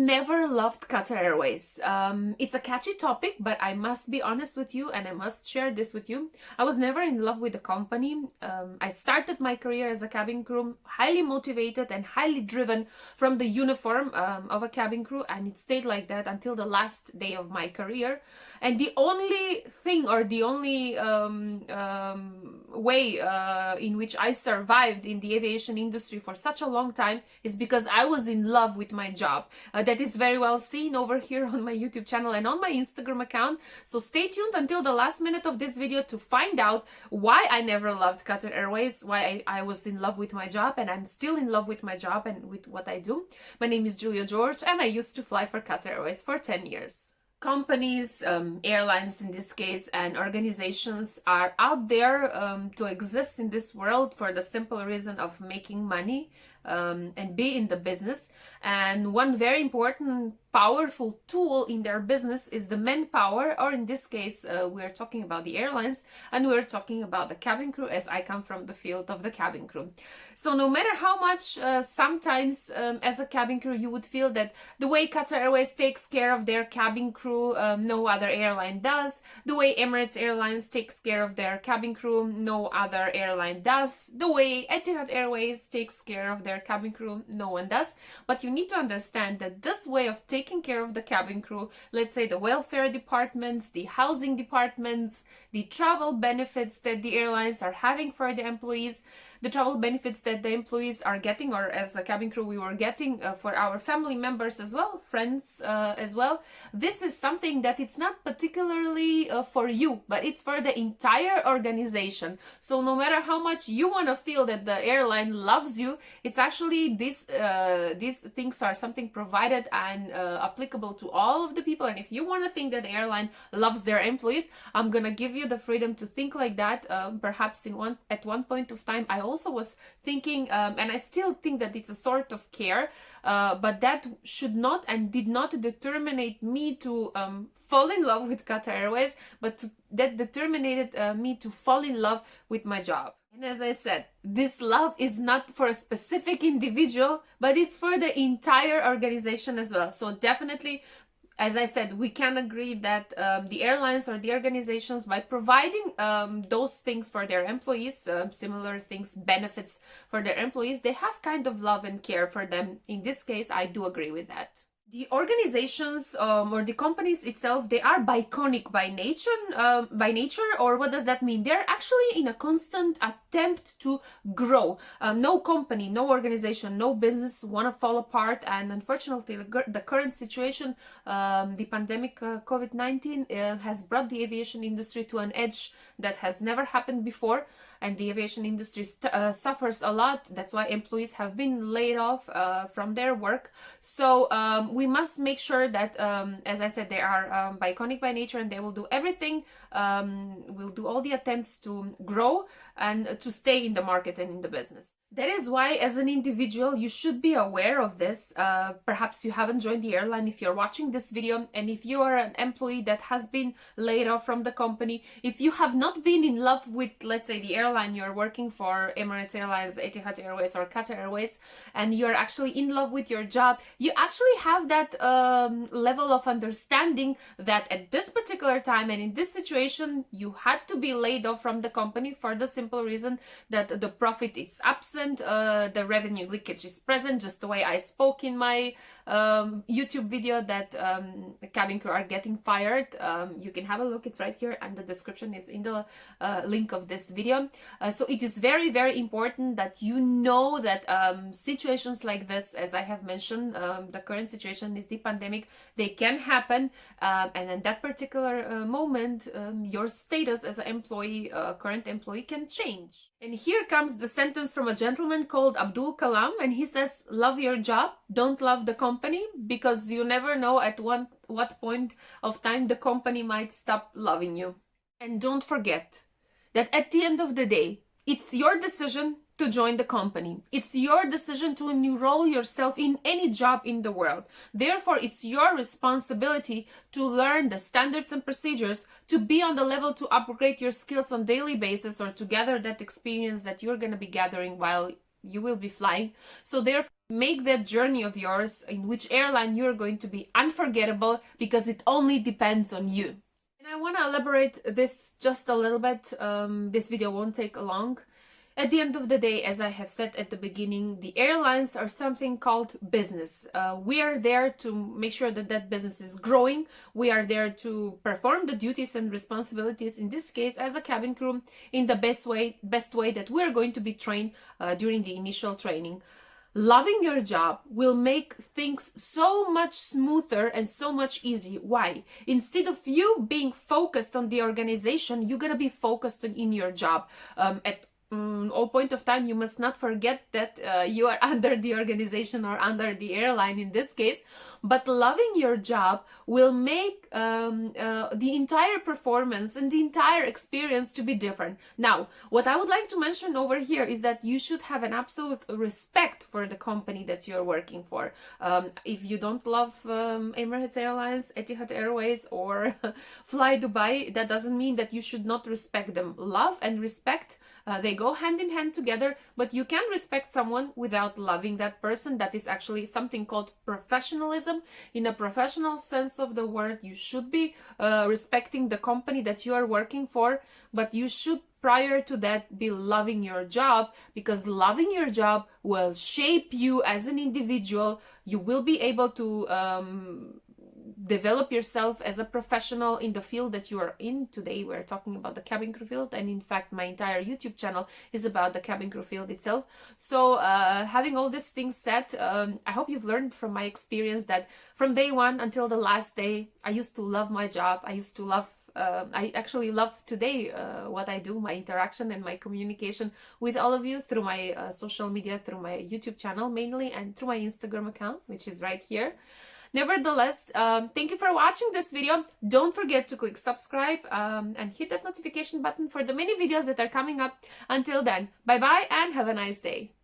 never loved Qatar Airways. It's a catchy topic, but I must be honest with you and I must share this with you. I was never in love with the company. I started my career as a cabin crew, highly motivated and highly driven from the uniform of a cabin crew, and it stayed like that until the last day of my career. And the only thing, or the only way in which I survived in the aviation industry for such a long time is because I was in love with my job. That is very well seen over here on my YouTube channel and on my Instagram account. So stay tuned until the last minute of this video to find out why I never loved Qatar Airways, why I was in love with my job, and I'm still in love with my job and with what I do. My name is Julia George and I used to fly for Qatar Airways for 10 years. Companies, airlines in this case, and organizations are out there to exist in this world for the simple reason of making money and be in the business. And one very important, powerful tool in their business is the manpower, or in this case, we're talking about the airlines and we're talking about the cabin crew, as I come from the field of the cabin crew. So no matter how much sometimes as a cabin crew you would feel that the way Qatar Airways takes care of their cabin crew, no other airline does. The way Emirates Airlines takes care of their cabin crew, no other airline does. The way Etihad Airways takes care of their cabin crew, no one does. But you need to understand that this way of taking care of the cabin crew, let's say the welfare departments, the housing departments, the travel benefits that the airlines are having for the employees, the travel benefits that the employees are getting, or as a cabin crew we were getting for our family members as well, friends as well. This is something that it's not particularly for you, but it's for the entire organization. So no matter how much you want to feel that the airline loves you, it's actually these things are something provided and applicable to all of the people. And if you want to think that the airline loves their employees, I'm gonna give you the freedom to think like that. Perhaps at one point of time I also was thinking, and I still think that it's a sort of care, but that should not and did not determine me to fall in love with Qatar Airways, but that determined me to fall in love with my job. And as I said, this love is not for a specific individual, but it's for the entire organization as well. So definitely, as I said, we can agree that the airlines or the organizations, by providing those things for their employees, similar things, benefits for their employees, they have kind of love and care for them. In this case, I do agree with that. The organizations or the companies itself, they are biconic by nature, or what does that mean? They're actually in a constant attempt to grow. No company, no organization, no business want to fall apart, and unfortunately the current situation, the pandemic COVID-19 has brought the aviation industry to an edge that has never happened before, and the aviation industry suffers a lot. That's why employees have been laid off from their work. So we must make sure that, as I said, they are biconic by nature, and they will do everything, will do all the attempts to grow and to stay in the market and in the business. That is why, as an individual, you should be aware of this. Perhaps you haven't joined the airline if you're watching this video, and if you are an employee that has been laid off from the company, if you have not been in love with, let's say, the airline you're working for, Emirates Airlines, Etihad Airways, or Qatar Airways, and you're actually in love with your job, you actually have that level of understanding that at this particular time and in this situation, you had to be laid off from the company for the simple reason that the profit is absent, the revenue leakage is present, just the way I spoke in my YouTube video that cabin crew are getting fired. You can have a look, it's right here, and the description is in the link of this video. So it is very, very important that you know that situations like this, as I have mentioned, the current situation is the pandemic, they can happen, and in that particular moment, your status as an employee, current employee, can change. And here comes the sentence from a gentleman called Abdul Kalam, and he says, love your job, don't love the company, because you never know at what point of time the company might stop loving you. And don't forget that at the end of the day, it's your decision to join the company. It's your decision to enroll yourself in any job in the world. Therefore, it's your responsibility to learn the standards and procedures, to be on the level to upgrade your skills on a daily basis, or to gather that experience that you're going to be gathering while you will be flying. So therefore, make that journey of yours in which airline you're going to be unforgettable, because it only depends on you. And I want to elaborate this just a little bit. This video won't take long. At the end of the day, as I have said at the beginning, the airlines are something called business. We are there to make sure that that business is growing. We are there to perform the duties and responsibilities, in this case as a cabin crew, in the best way that we are going to be trained during the initial training. Loving your job will make things so much smoother and so much easier. Why? Instead of you being focused on the organization, you're gonna be focused in your job. At all point of time, you must not forget that you are under the organization or under the airline in this case. But loving your job will make the entire performance and the entire experience to be different. Now, what I would like to mention over here is that you should have an absolute respect for the company that you're working for. If you don't love Emirates Airlines, Etihad Airways, or Fly Dubai, that doesn't mean that you should not respect them. Love and respect, they go hand in hand together, but you can respect someone without loving that person. That is actually something called professionalism. In a professional sense of the word, you should be respecting the company that you are working for, but you should, prior to that, be loving your job, because loving your job will shape you as an individual. You will be able to develop yourself as a professional in the field that you are in. Today we're talking about the cabin crew field, and in fact my entire YouTube channel is about the cabin crew field itself. So having all these things said, I hope you've learned from my experience that from day one until the last day, I used to love my job. I used to love I actually love today what I do, my interaction and my communication with all of you through my social media, through my YouTube channel mainly, and through my Instagram account, which is right here. Nevertheless, thank you for watching this video. Don't forget to click subscribe and hit that notification button for the many videos that are coming up. Until then, bye bye and have a nice day.